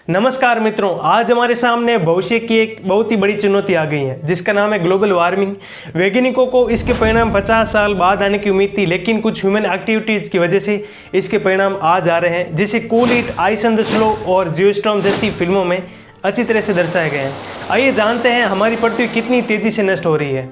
नमस्कार मित्रों, आज हमारे सामने भविष्य की एक बहुत ही बड़ी चुनौती आ गई है जिसका नाम है ग्लोबल वार्मिंग। वैज्ञानिकों को इसके परिणाम 50 साल बाद आने की उम्मीद थी, लेकिन कुछ ह्यूमन एक्टिविटीज़ की वजह से इसके परिणाम आज आ रहे हैं, जिसे cool it, ice on the snow और जियोस्टॉर्म जैसी फिल्मों में अच्छी तरह से दर्शाए गए हैं। आइए जानते हैं हमारी पृथ्वी कितनी तेज़ी से नष्ट हो रही है।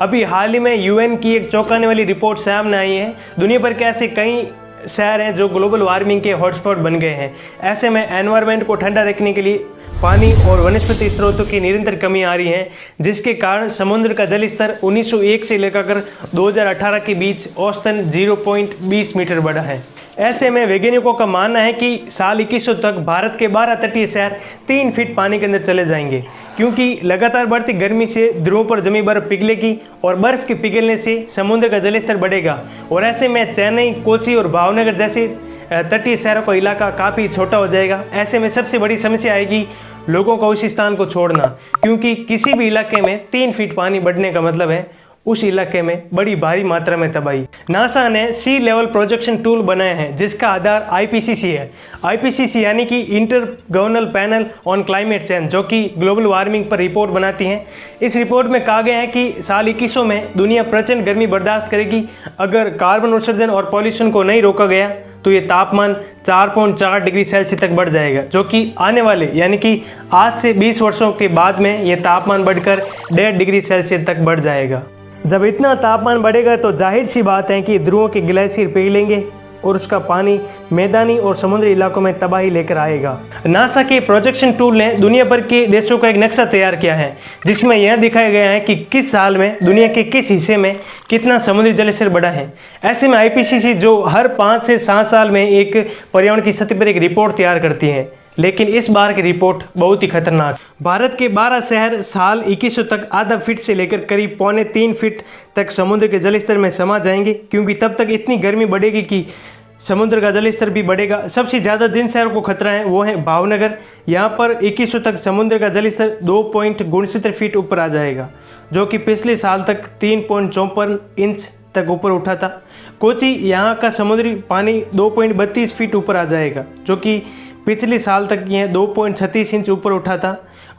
अभी हाल ही में यूएन की एक चौंकाने वाली रिपोर्ट सामने आई है। दुनिया भर के ऐसे कई शहर हैं जो ग्लोबल वार्मिंग के हॉटस्पॉट बन गए हैं। ऐसे में एनवायरनमेंट को ठंडा रखने के लिए पानी और वनस्पति स्रोतों की निरंतर कमी आ रही है, जिसके कारण समुद्र का जल स्तर 1901 से लेकर 2018 के बीच औसतन 0.20 मीटर बढ़ा है। ऐसे में वैज्ञानिकों का मानना है कि साल 2100 तक भारत के 12 तटीय शहर 3 फीट पानी के अंदर चले जाएंगे, क्योंकि लगातार बढ़ती गर्मी से ध्रुवों पर जमी बर्फ पिघलेगी और बर्फ के पिघलने से समुद्र का जलस्तर बढ़ेगा। और ऐसे में चेन्नई, कोची और भावनगर जैसे तटीय शहरों का इलाका काफ़ी छोटा हो जाएगा। ऐसे में सबसे बड़ी समस्या आएगी लोगों का उस स्थान को छोड़ना, क्योंकि किसी भी इलाके में 3 फीट पानी बढ़ने का मतलब है उस इलाके में बड़ी भारी मात्रा में तबाही। नासा ने सी लेवल प्रोजेक्शन टूल बनाया है जिसका आधार आईपीसीसी है। आईपीसीसी यानी कि intergovernmental panel on climate change, जो कि ग्लोबल वार्मिंग पर रिपोर्ट बनाती है। इस रिपोर्ट में कहा गया है कि साल 2100 में दुनिया प्रचंड गर्मी बर्दाश्त करेगी। अगर कार्बन उत्सर्जन और पॉल्यूशन को नहीं रोका गया तो ये तापमान 4.4 डिग्री सेल्सियस तक बढ़ जाएगा, जो कि आने वाले यानी कि आज से 20 वर्षों के बाद में ये तापमान बढ़कर 1.5 डिग्री सेल्सियस तक बढ़ जाएगा। जब इतना तापमान बढ़ेगा तो जाहिर सी बात है कि ध्रुवों के ग्लेशियर पिघलेंगे और उसका पानी मैदानी और समुद्री इलाकों में तबाही लेकर आएगा। नासा के प्रोजेक्शन टूल ने दुनिया भर के देशों का एक नक्शा तैयार किया है, जिसमें यह दिखाया गया है कि किस साल में दुनिया के किस हिस्से में कितना समुद्री जलस्तर बढ़ा है। ऐसे में आईपीसीसी जो हर 5 से 7 साल में एक पर्यावरण की स्थिति पर एक रिपोर्ट तैयार करती है, लेकिन इस बार की रिपोर्ट बहुत ही खतरनाक। भारत के 12 शहर साल 2100 तक आधा फीट से लेकर करीब 2.25 फीट तक समुद्र के जलस्तर में समा जाएंगे, क्योंकि तब तक इतनी गर्मी बढ़ेगी कि समुद्र का जलस्तर भी बढ़ेगा। सबसे ज़्यादा जिन शहरों को खतरा है वो है भावनगर। यहाँ पर 2100 तक समुद्र का जलस्तर 2.69 फीट ऊपर आ जाएगा, जो कि पिछले साल तक 3.54 इंच तक ऊपर उठा था। कोची, यहाँ का समुद्री पानी 2.32 फीट ऊपर आ जाएगा, जो कि पिछले साल तक यह 2.36 इंच ऊपर उठा था।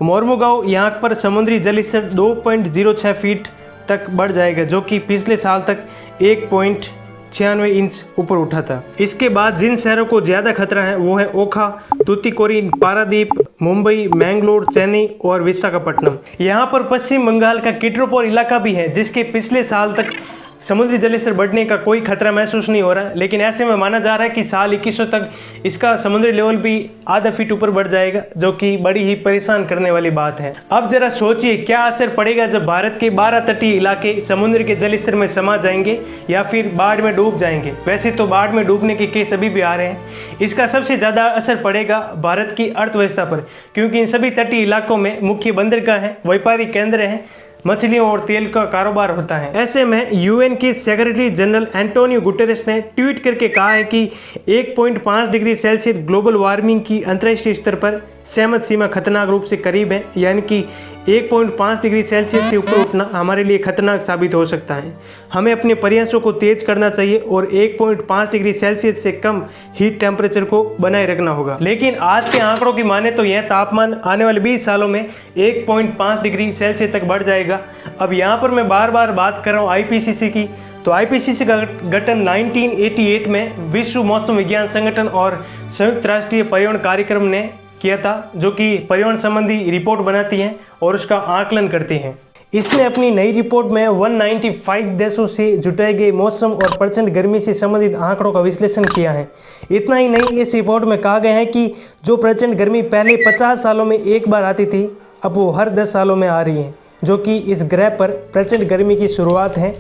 मोरमुगांव, यहाँ पर समुद्री जलस्तर 2.06 फीट तक बढ़ जाएगा, जो कि पिछले साल तक 1.96 इंच ऊपर उठा था। इसके बाद जिन शहरों को ज़्यादा खतरा है वो है ओखा, तूतीकोरिन, पारादीप, मुंबई, मैंगलोर, चेन्नई और विशाखापट्टनम। यहाँ पर पश्चिम बंगाल का किट्रोपोर इलाका भी है, जिसके पिछले साल तक समुद्री जलस्तर बढ़ने का कोई खतरा महसूस नहीं हो रहा, लेकिन ऐसे में माना जा रहा है कि साल 2100 तक इसका समुद्री लेवल भी आधा फीट ऊपर बढ़ जाएगा, जो कि बड़ी ही परेशान करने वाली बात है। अब जरा सोचिए क्या असर पड़ेगा जब भारत के 12 तटीय इलाके समुद्र के जलस्तर में समा जाएंगे या फिर बाढ़ में डूब जाएंगे। वैसे तो बाढ़ में डूबने के केस अभी भी आ रहे हैं। इसका सबसे ज़्यादा असर पड़ेगा भारत की अर्थव्यवस्था पर, क्योंकि इन सभी तटीय इलाकों में मुख्य बंदरगाह हैं, व्यापारिक केंद्र हैं, मछलियों और तेल का कारोबार होता है। ऐसे में यूएन के सेक्रेटरी जनरल एंटोनियो गुटेरेस ने ट्वीट करके कहा है कि 1.5 डिग्री सेल्सियस ग्लोबल वार्मिंग की अंतर्राष्ट्रीय स्तर पर सहमत सीमा खतरनाक रूप से करीब है, यानी कि 1.5 डिग्री सेल्सियस से ऊपर उठना हमारे लिए खतरनाक साबित हो सकता है। हमें अपने प्रयासों को तेज करना चाहिए और 1.5 डिग्री सेल्सियस से कम हीट टेम्परेचर को बनाए रखना होगा। लेकिन आज के आंकड़ों की माने तो यह तापमान आने वाले 20 सालों में 1.5 डिग्री सेल्सियस तक बढ़ जाएगा। अब यहाँ पर मैं बार बार बात कर रहा हूँ आईपीसीसी की, तो आईपीसीसी का गठन 1988 में विश्व मौसम विज्ञान संगठन और संयुक्त राष्ट्रीय पर्यावरण कार्यक्रम ने किया था, जो कि पर्यावरण संबंधी रिपोर्ट बनाती हैं और उसका आकलन करती हैं। इसने अपनी नई रिपोर्ट में 195 देशों से जुटाए गए मौसम और प्रचंड गर्मी से संबंधित आंकड़ों का विश्लेषण किया है। इतना ही नहीं, इस रिपोर्ट में कहा गया है कि जो प्रचंड गर्मी पहले 50 सालों में एक बार आती थी, अब वो हर 10 सालों में आ रही है, जो कि इस ग्रह पर प्रचंड गर्मी की शुरुआत है।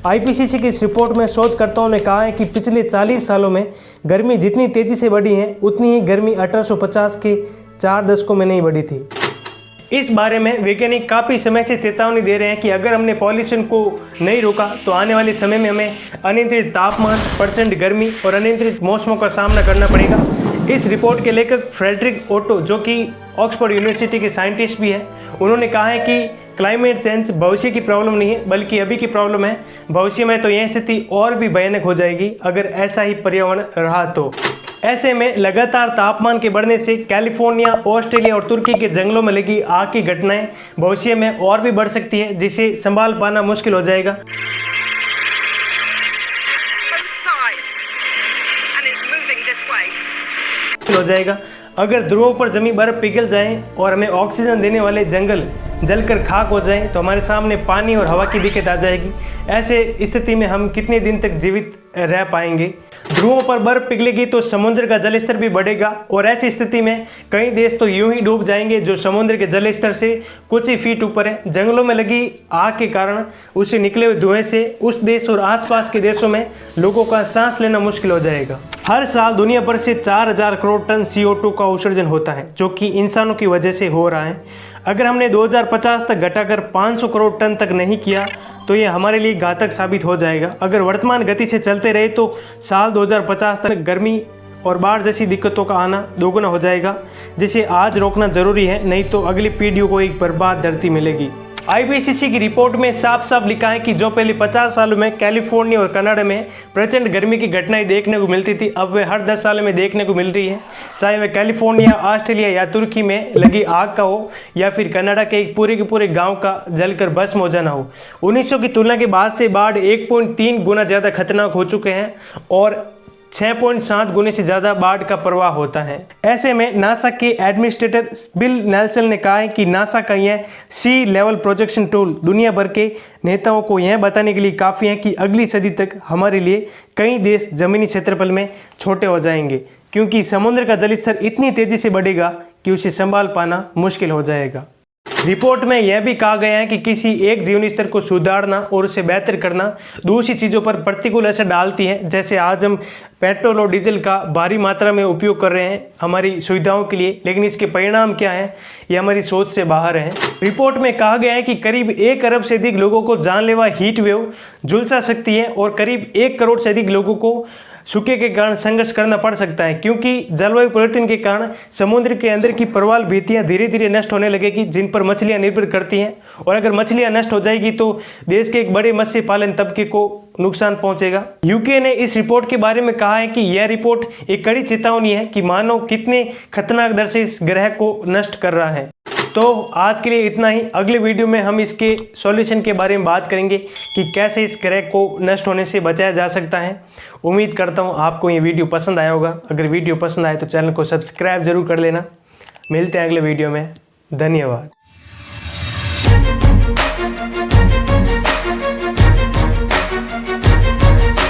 आईपीसीसी की इस रिपोर्ट में शोधकर्ताओं ने कहा है कि पिछले 40 सालों में गर्मी जितनी तेज़ी से बढ़ी है, उतनी ही गर्मी 1850 के 4 दशकों में नहीं बढ़ी थी। इस बारे में वैज्ञानिक काफ़ी समय से चेतावनी दे रहे हैं कि अगर हमने पॉल्यूशन को नहीं रोका तो आने वाले समय में हमें अनियंत्रित तापमान, प्रचंड गर्मी और अनियंत्रित मौसमों का सामना करना पड़ेगा। इस रिपोर्ट के लेखक फ्रेडरिक ओटो, जो कि ऑक्सफोर्ड यूनिवर्सिटी के साइंटिस्ट भी हैं, उन्होंने कहा है कि क्लाइमेट चेंज भविष्य की प्रॉब्लम नहीं है बल्कि अभी की प्रॉब्लम है। भविष्य में तो यह स्थिति और भी भयानक हो जाएगी अगर ऐसा ही पर्यावरण रहा तो। ऐसे में लगातार तापमान के बढ़ने से कैलिफोर्निया, ऑस्ट्रेलिया और तुर्की के जंगलों में लगी आग की घटनाएं भविष्य में और भी बढ़ सकती है, जिसे संभाल पाना मुश्किल हो जाएगा। अगर ध्रुवों पर जमी बर्फ पिघल जाए और हमें ऑक्सीजन देने वाले जंगल जलकर खाक हो जाए तो हमारे सामने पानी और हवा की दिक्कत आ जाएगी। ऐसे स्थिति में हम कितने दिन तक जीवित रह पाएंगे? ध्रुवों पर बर्फ पिघलेगी तो समुद्र का जल स्तर भी बढ़ेगा और ऐसी स्थिति में कई देश तो यूं ही डूब जाएंगे जो समुद्र के जल स्तर से कुछ ही फीट ऊपर है। जंगलों में लगी आग के कारण उससे निकले हुए धुएं से उस देश और आसपास के देशों में लोगों का सांस लेना मुश्किल हो जाएगा। हर साल दुनिया भर से 4000 करोड़ टन CO2 का उत्सर्जन होता है, जो कि इंसानों की वजह से हो रहा है। अगर हमने 2050 तक घटाकर 500 करोड़ टन तक नहीं किया तो ये हमारे लिए घातक साबित हो जाएगा। अगर वर्तमान गति से चलते रहे तो साल 2050 तक गर्मी और बाढ़ जैसी दिक्कतों का आना दोगुना हो जाएगा, जिसे आज रोकना जरूरी है, नहीं तो अगली पीढ़ियों को एक बर्बाद धरती मिलेगी। IPCC की रिपोर्ट में साफ साफ लिखा है कि जो पहले 50 सालों में कैलिफोर्निया और कनाडा में प्रचंड गर्मी की घटनाएं देखने को मिलती थी, अब वे हर 10 सालों में देखने को मिल रही है। चाहे वह कैलिफोर्निया, ऑस्ट्रेलिया या तुर्की में लगी आग का हो या फिर कनाडा के एक पूरे के पूरे गांव का जलकर भस्म हो जाना हो। 1900 की तुलना के बाद से बाढ़ 1.3 गुना ज़्यादा खतरनाक हो चुके हैं और 6.7 गुने से ज़्यादा बाढ़ का प्रवाह होता है। ऐसे में नासा के एडमिनिस्ट्रेटर बिल नेल्सन ने कहा है कि नासा का यह सी लेवल प्रोजेक्शन टूल दुनिया भर के नेताओं को यह बताने के लिए काफ़ी है कि अगली सदी तक हमारे लिए कई देश ज़मीनी क्षेत्रफल में छोटे हो जाएंगे, क्योंकि समुद्र का जलस्तर इतनी तेज़ी से बढ़ेगा कि उसे संभाल पाना मुश्किल हो जाएगा। रिपोर्ट में यह भी कहा गया है कि किसी एक जीवन स्तर को सुधारना और उसे बेहतर करना दूसरी चीज़ों पर प्रतिकूल असर डालती है। जैसे आज हम पेट्रोल और डीजल का भारी मात्रा में उपयोग कर रहे हैं हमारी सुविधाओं के लिए, लेकिन इसके परिणाम क्या हैं ये हमारी सोच से बाहर है। रिपोर्ट में कहा गया है कि करीब 1 अरब से अधिक लोगों को जानलेवा हीट वेव झुलसा सकती है और करीब 1 करोड़ से अधिक लोगों को सूखे के कारण संघर्ष करना पड़ सकता है, क्योंकि जलवायु परिवर्तन के कारण समुद्र के अंदर की प्रवाल भित्तियाँ धीरे धीरे नष्ट होने लगेगी, जिन पर मछलियाँ निर्भर करती हैं। और अगर मछलियाँ नष्ट हो जाएगी तो देश के एक बड़े मत्स्य पालन तबके को नुकसान पहुंचेगा। यूके ने इस रिपोर्ट के बारे में कहा है कि यह रिपोर्ट एक कड़ी चेतावनी है कि मानव कितने खतरनाक दर से इस ग्रह को नष्ट कर रहा है। तो आज के लिए इतना ही। अगले वीडियो में हम इसके सॉल्यूशन के बारे में बात करेंगे कि कैसे इस ग्रह को नष्ट होने से बचाया जा सकता है। उम्मीद करता हूँ आपको ये वीडियो पसंद आया होगा। अगर वीडियो पसंद आए तो चैनल को सब्सक्राइब जरूर कर लेना। मिलते हैं अगले वीडियो में। धन्यवाद।